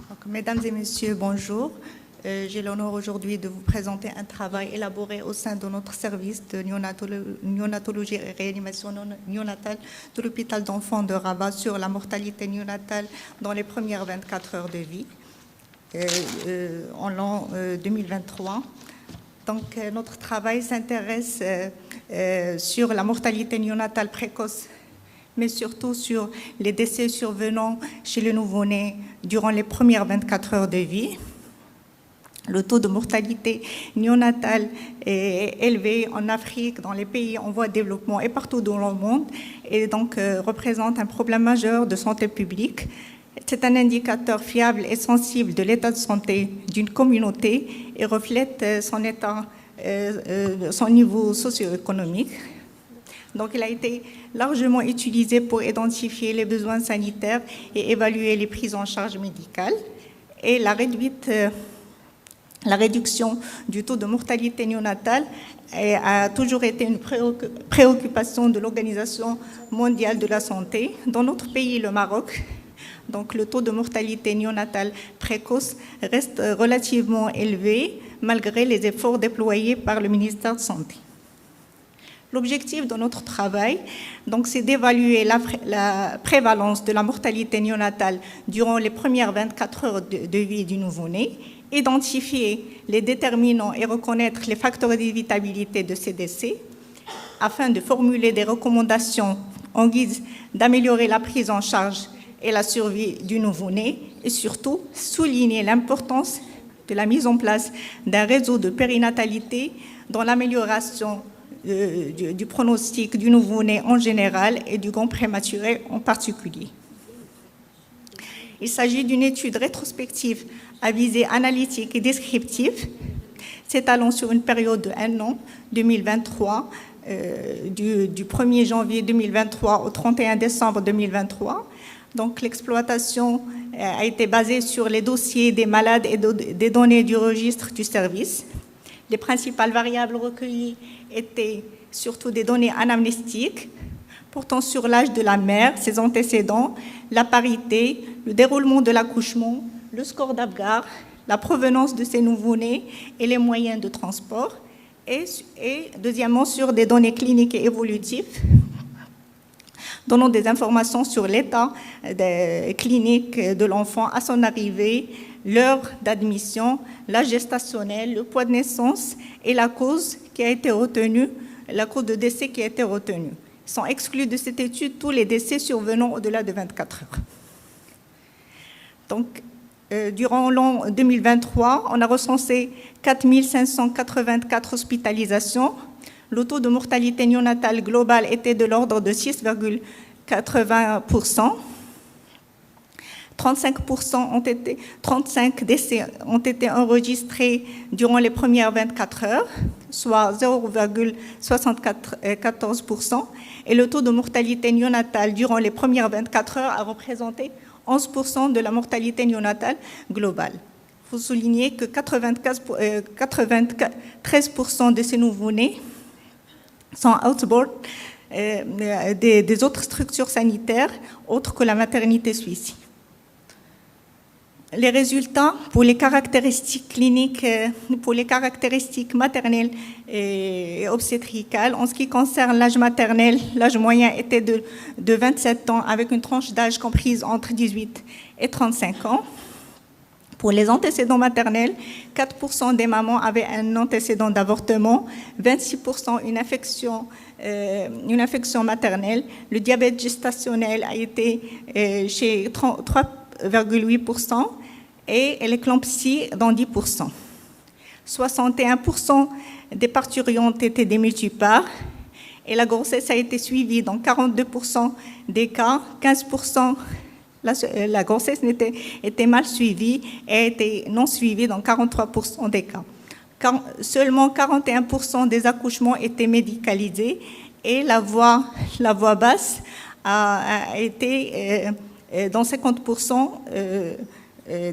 Donc, mesdames et messieurs, bonjour. J'ai l'honneur aujourd'hui de vous présenter un travail élaboré au sein de notre service de néonatologie et réanimation néonatale de l'hôpital d'enfants de Rabat sur la mortalité néonatale dans les premières 24 heures de vie en l'an 2023. Donc, notre travail s'intéresse sur la mortalité néonatale précoce, mais surtout sur les décès survenant chez le nouveau-né durant les premières 24 heures de vie. Le taux de mortalité néonatale est élevé en Afrique, dans les pays en voie de développement et partout dans le monde, et donc représente un problème majeur de santé publique. C'est un indicateur fiable et sensible de l'état de santé d'une communauté et reflète son niveau socio-économique. Donc, il a été largement utilisé pour identifier les besoins sanitaires et évaluer les prises en charge médicales. Et la réduction du taux de mortalité néonatale a toujours été une préoccupation de l'Organisation mondiale de la santé. Dans notre pays, le Maroc, donc le taux de mortalité néonatale précoce reste relativement élevé malgré les efforts déployés par le ministère de la Santé. L'objectif de notre travail, donc, c'est d'évaluer la prévalence de la mortalité néonatale durant les premières 24 heures de vie du nouveau-né, identifier les déterminants et reconnaître les facteurs d'évitabilité de ces décès, afin de formuler des recommandations en guise d'améliorer la prise en charge et la survie du nouveau-né, et surtout souligner l'importance de la mise en place d'un réseau de périnatalité dans l'amélioration du pronostic du nouveau-né en général et du grand prématuré en particulier. Il s'agit d'une étude rétrospective à visée analytique et descriptive, s'étalant sur une période de 1 an, 2023, du 1er janvier 2023 au 31 décembre 2023. Donc, l'exploitation a été basée sur les dossiers des malades et des données du registre du service. Les principales variables recueillies étaient surtout des données anamnéstiques portant sur l'âge de la mère, ses antécédents, la parité, le déroulement de l'accouchement, le score d'Apgar, la provenance de ces nouveau-nés et les moyens de transport, et deuxièmement sur des données cliniques et évolutives, donnant des informations sur l'état clinique de l'enfant à son arrivée, l'heure d'admission, l'âge gestationnel, le poids de naissance et la cause qui a été retenue, la cause de décès qui a été retenue. Sont exclus de cette étude tous les décès survenant au-delà de 24 heures. Donc, durant l'an 2023, on a recensé 4 584 hospitalisations. Le taux de mortalité néonatale globale était de l'ordre de 6,80%. 35 décès ont été enregistrés durant les premières 24 heures, soit 0,74%, et le taux de mortalité néonatale durant les premières 24 heures a représenté 11% de la mortalité néonatale globale. Il faut souligner que 93% de ces nouveau-nés sont outboard des autres structures sanitaires autres que la maternité suicide. Les résultats pour les caractéristiques cliniques, pour les caractéristiques maternelles et obstétricales, en ce qui concerne l'âge maternel, l'âge moyen était de 27 ans avec une tranche d'âge comprise entre 18 et 35 ans. Pour les antécédents maternels, 4% des mamans avaient un antécédent d'avortement, 26% une infection maternelle. Le diabète gestationnel a été chez 3,8% et l'éclampsie dans 10%. 61% des parturientes étaient des multipares et la grossesse a été suivie dans 42% des cas, 15% la grossesse était mal suivie et était non suivie dans 43% des cas. Seulement 41% des accouchements étaient médicalisés et la voix basse a été dans 50%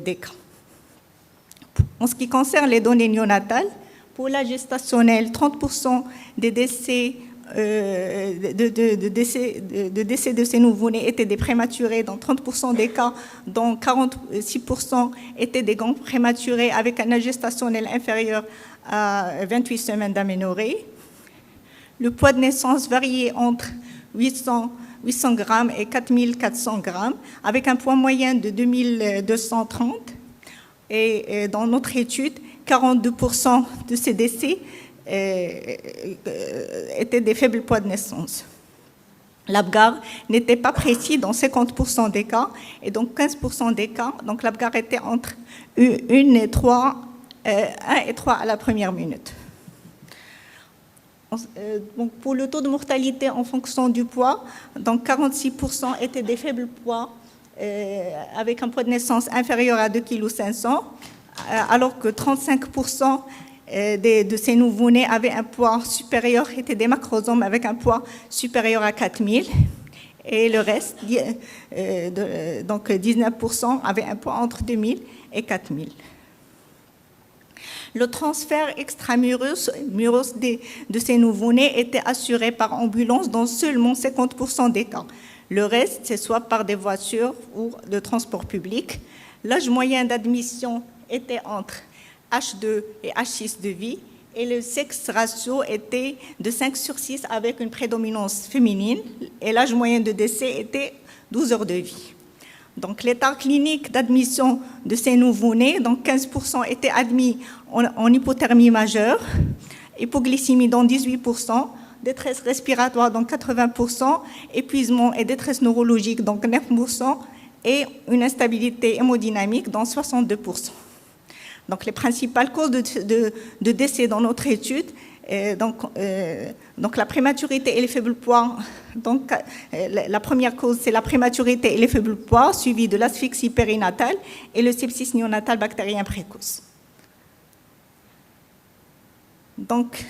des cas. En ce qui concerne les données néonatales, pour la gestationnelle, 30% des décès de décès de ces nouveau-nés étaient des prématurés dans 30% des cas, dont 46% étaient des gangs prématurés avec un âge gestationnel inférieur à 28 semaines d'aménorrhée. Le poids de naissance variait entre 800 grammes et 4400 grammes, avec un poids moyen de 2230. Et dans notre étude, 42% de ces décès étaient des faibles poids de naissance. L'APGAR n'était pas précis dans 50% des cas, et donc 15% des cas, donc l'APGAR était entre 1 et 3 à la première minute. Donc pour le taux de mortalité en fonction du poids, donc 46% étaient des faibles poids avec un poids de naissance inférieur à 2,5 kg, alors que 35% de ces nouveau-nés avaient un poids supérieur, étaient des macrosomes avec un poids supérieur à 4000, et le reste, donc 19%, avaient un poids entre 2000 et 4000. Le transfert extramuros de ces nouveau-nés était assuré par ambulance dans seulement 50% des cas. Le reste, c'est soit par des voitures ou de transport public. L'âge moyen d'admission était entre H2 et H6 de vie et le sexe ratio était de 5/6 avec une prédominance féminine et l'âge moyen de décès était 12 heures de vie. Donc l'état clinique d'admission de ces nouveau-nés, donc 15% étaient admis en hypothermie majeure, hypoglycémie dans 18%, détresse respiratoire dans 80%, épuisement et détresse neurologique donc 9% et une instabilité hémodynamique dans 62%. Donc les principales causes de décès dans notre étude, donc la prématurité et les faibles poids. Donc la première cause c'est la prématurité et les faibles poids, suivie de l'asphyxie périnatale et le sepsis néonatal bactérien précoce. Donc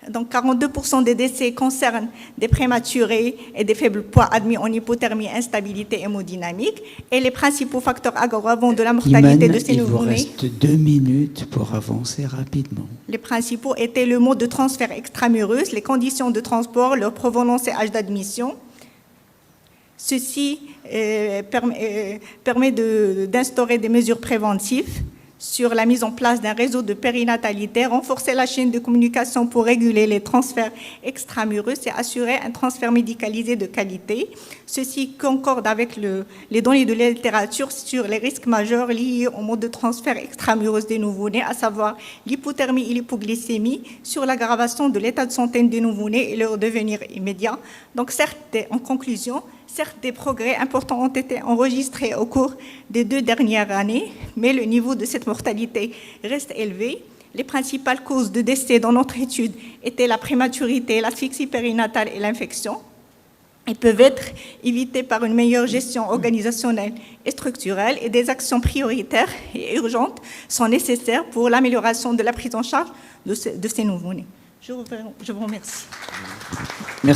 42% des décès concernent des prématurés et des faibles poids admis en hypothermie, instabilité hémodynamique. Et les principaux facteurs aggravants de la mortalité de ces nouveau-nés. Il vous reste 2 minutes pour avancer rapidement. Les principaux étaient le mode de transfert extramuros, les conditions de transport, leur provenance et âge d'admission. Ceci permet d'instaurer des mesures préventives sur la mise en place d'un réseau de périnatalité, renforcer la chaîne de communication pour réguler les transferts extramuros et assurer un transfert médicalisé de qualité. Ceci concorde avec les données de la littérature sur les risques majeurs liés au mode de transfert extramuros des nouveau-nés, à savoir l'hypothermie et l'hypoglycémie, sur l'aggravation de l'état de santé des nouveau-nés et leur devenir immédiat. Donc certes, en conclusion, certes, des progrès importants ont été enregistrés au cours des 2 dernières années, mais le niveau de cette mortalité reste élevé. Les principales causes de décès dans notre étude étaient la prématurité, l'asphyxie périnatale et l'infection. Ils peuvent être évités par une meilleure gestion organisationnelle et structurelle, et des actions prioritaires et urgentes sont nécessaires pour l'amélioration de la prise en charge de ces nouveau-nés. Je vous remercie.